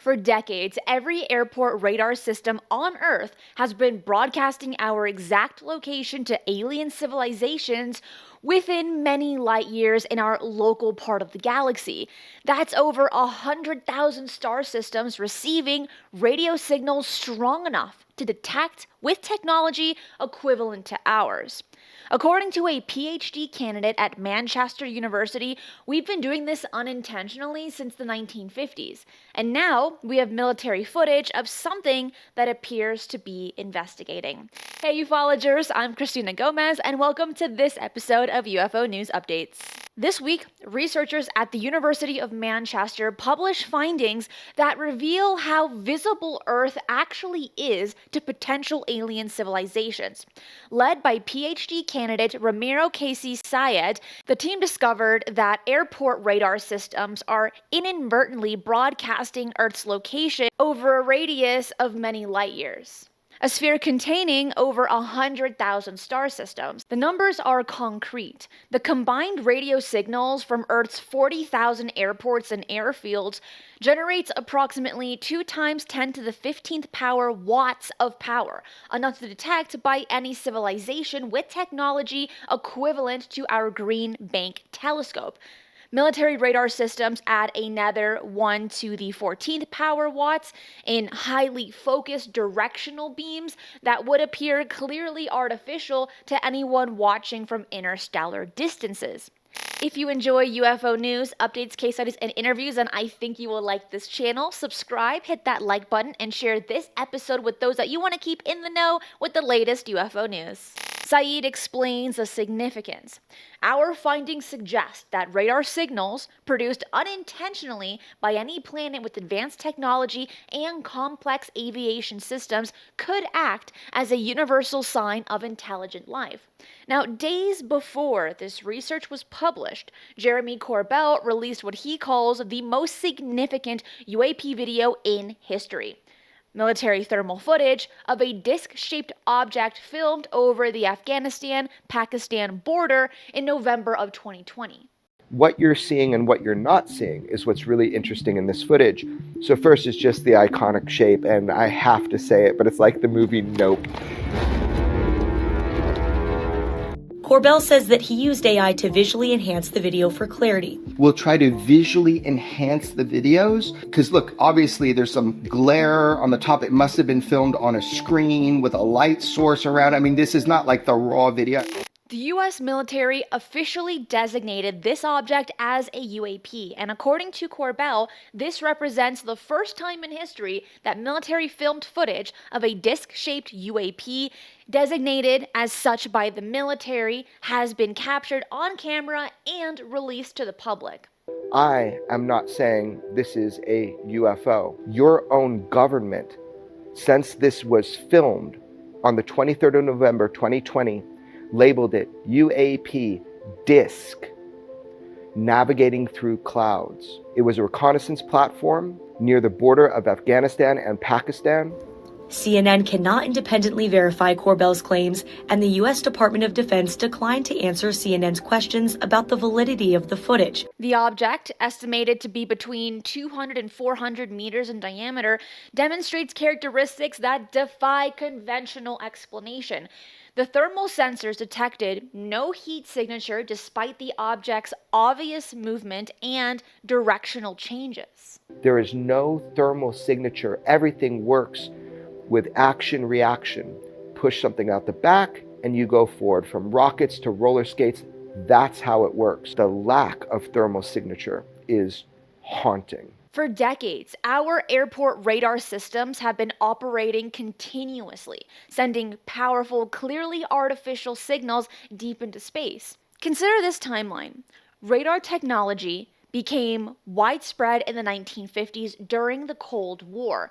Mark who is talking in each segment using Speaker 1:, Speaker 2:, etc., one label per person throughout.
Speaker 1: For decades, every airport radar system on Earth has been broadcasting our exact location to alien civilizations within many light years in our local part of the galaxy. That's over 100,000 star systems receiving radio signals strong enough to detect with technology equivalent to ours. According to a PhD candidate at Manchester University, we've been doing this unintentionally since the 1950s, and now we have military footage of something that appears to be investigating. Hey ufologers, I'm Cristina Gomez, and welcome to this episode of UFO News Updates. This week, researchers at the University of Manchester published findings that reveal how visible Earth actually is to potential alien civilizations. Led by PhD candidate Ramiro Casey Syed, the team discovered that airport radar systems are inadvertently broadcasting Earth's location over a radius of many light years. A sphere containing over 100,000 star systems. The numbers are concrete. The combined radio signals from Earth's 40,000 airports and airfields generates approximately 2 times 10 to the 15th power watts of power, enough to detect by any civilization with technology equivalent to our Green Bank telescope. Military radar systems add another 1 to the 14th power watts in highly focused directional beams that would appear clearly artificial to anyone watching from interstellar distances. If you enjoy UFO news, updates, case studies, and interviews, and I think you will like this channel, subscribe, hit that like button, and share this episode with those that you want to keep in the know with the latest UFO news. Saeed explains the significance. Our findings suggest that radar signals produced unintentionally by any planet with advanced technology and complex aviation systems could act as a universal sign of intelligent life. Now, days before this research was published, Jeremy Corbell released what he calls the most significant UAP video in history. Military thermal footage of a disc-shaped object filmed over the Afghanistan-Pakistan border in November of 2020.
Speaker 2: What you're seeing and what you're not seeing is what's really interesting in this footage. So first is just the iconic shape, and I have to say it, but it's like the movie Nope.
Speaker 3: Corbell says that he used AI to visually enhance the video for clarity.
Speaker 4: We'll try to visually enhance the videos because look, obviously there's some glare on the top. It must have been filmed on a screen with a light source around. I mean, this is not like the raw video.
Speaker 1: The U.S. military officially designated this object as a UAP, and according to Corbell, this represents the first time in history that military filmed footage of a disc-shaped UAP designated as such by the military has been captured on camera and released to the public.
Speaker 2: I am not saying this is a UFO. Your own government, since this was filmed on the 23rd of November 2020, labeled it UAP DISC, navigating through clouds. It was a reconnaissance platform near the border of Afghanistan and Pakistan.
Speaker 3: CNN cannot independently verify Corbell's claims, and the U.S. Department of Defense declined to answer CNN's questions about the validity of the footage.
Speaker 1: The object, estimated to be between 200 and 400 meters in diameter, demonstrates characteristics that defy conventional explanation. The thermal sensors detected no heat signature despite the object's obvious movement and directional changes.
Speaker 2: There is no thermal signature. Everything works with action-reaction. Push something out the back and you go forward. From rockets to roller skates, that's how it works. The lack of thermal signature is haunting.
Speaker 1: For decades, our airport radar systems have been operating continuously, sending powerful, clearly artificial signals deep into space. Consider this timeline. Radar technology became widespread in the 1950s during the Cold War.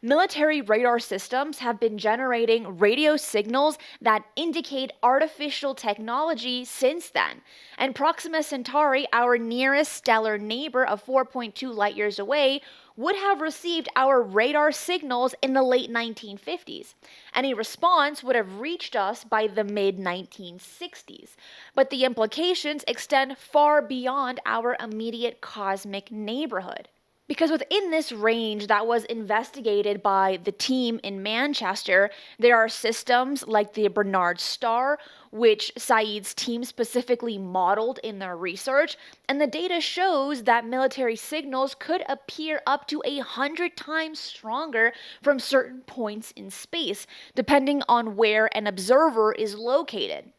Speaker 1: Military radar systems have been generating radio signals that indicate artificial technology since then. And Proxima Centauri, our nearest stellar neighbor of 4.2 light years away, would have received our radar signals in the late 1950s. Any response would have reached us by the mid-1960s. But the implications extend far beyond our immediate cosmic neighborhood. Because within this range that was investigated by the team in Manchester, there are systems like the Bernard Star, which Saeed's team specifically modeled in their research, and the data shows that military signals could appear up to 100 times stronger from certain points in space, depending on where an observer is located.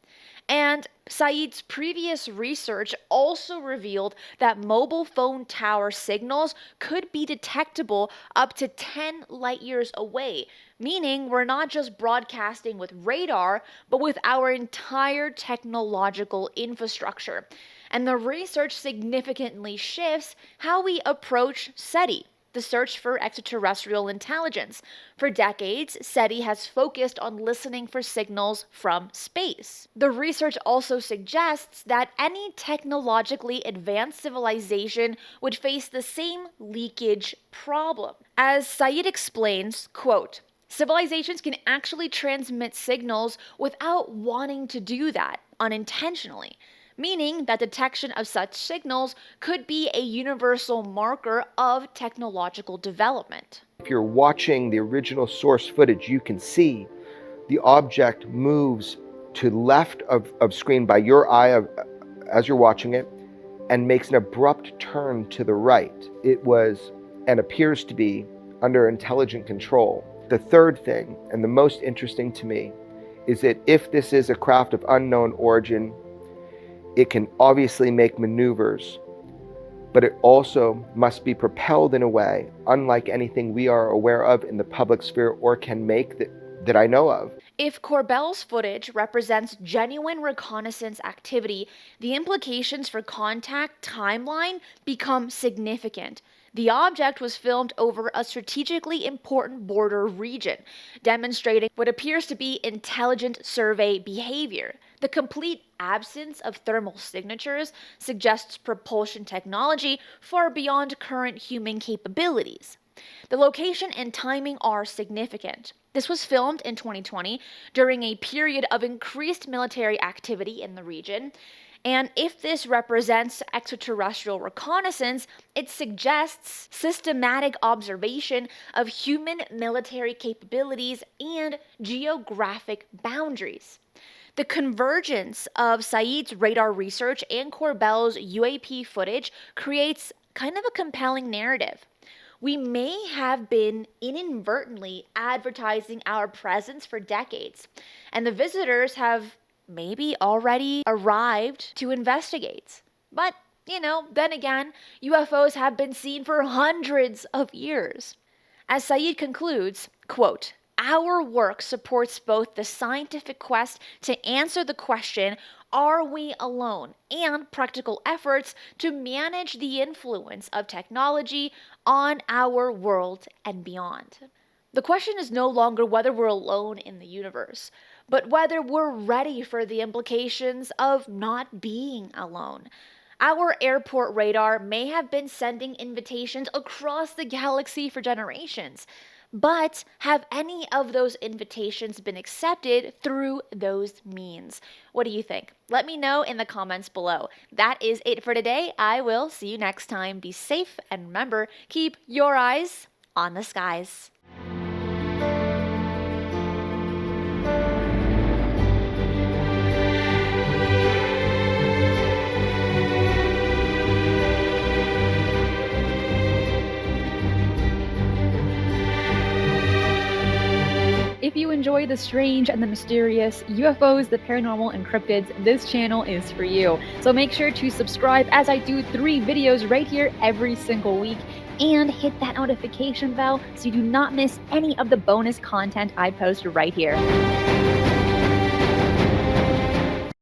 Speaker 1: And Saeed's previous research also revealed that mobile phone tower signals could be detectable up to 10 light years away, meaning we're not just broadcasting with radar, but with our entire technological infrastructure. And the research significantly shifts how we approach SETI, the search for extraterrestrial intelligence. For decades, SETI has focused on listening for signals from space. The research also suggests that any technologically advanced civilization would face the same leakage problem. As Saeed explains, quote, civilizations can actually transmit signals without wanting to do that unintentionally, meaning that detection of such signals could be a universal marker of technological development.
Speaker 2: If you're watching the original source footage, you can see the object moves to the left of screen by your eye as you're watching it and makes an abrupt turn to the right. It was and appears to be under intelligent control. The third thing, and the most interesting to me, is that if this is a craft of unknown origin, it can obviously make maneuvers, but it also must be propelled in a way unlike anything we are aware of in the public sphere or can make that I know of.
Speaker 1: If Corbell's footage represents genuine reconnaissance activity, the implications for contact timeline become significant. The object was filmed over a strategically important border region, demonstrating what appears to be intelligent survey behavior. The complete absence of thermal signatures suggests propulsion technology far beyond current human capabilities. The location and timing are significant. This was filmed in 2020 during a period of increased military activity in the region. And if this represents extraterrestrial reconnaissance, it suggests systematic observation of human military capabilities and geographic boundaries. The convergence of Saeed's radar research and Corbell's UAP footage creates kind of a compelling narrative. We may have been inadvertently advertising our presence for decades, and the visitors have maybe already arrived to investigate. But, then again, UFOs have been seen for hundreds of years. As Saeed concludes, quote, our work supports both the scientific quest to answer the question, are we alone, and practical efforts to manage the influence of technology on our world and beyond. The question is no longer whether we're alone in the universe, but whether we're ready for the implications of not being alone. Our airport radar may have been sending invitations across the galaxy for generations, but have any of those invitations been accepted through those means? What do you think? Let me know in the comments below. That is it for today. I will see you next time. Be safe, and remember, keep your eyes on the skies.
Speaker 5: If you enjoy the strange and the mysterious, UFOs, the paranormal, and cryptids, this channel is for you. So make sure to subscribe, as I do 3 videos right here every single week, and hit that notification bell so you do not miss any of the bonus content I post right here.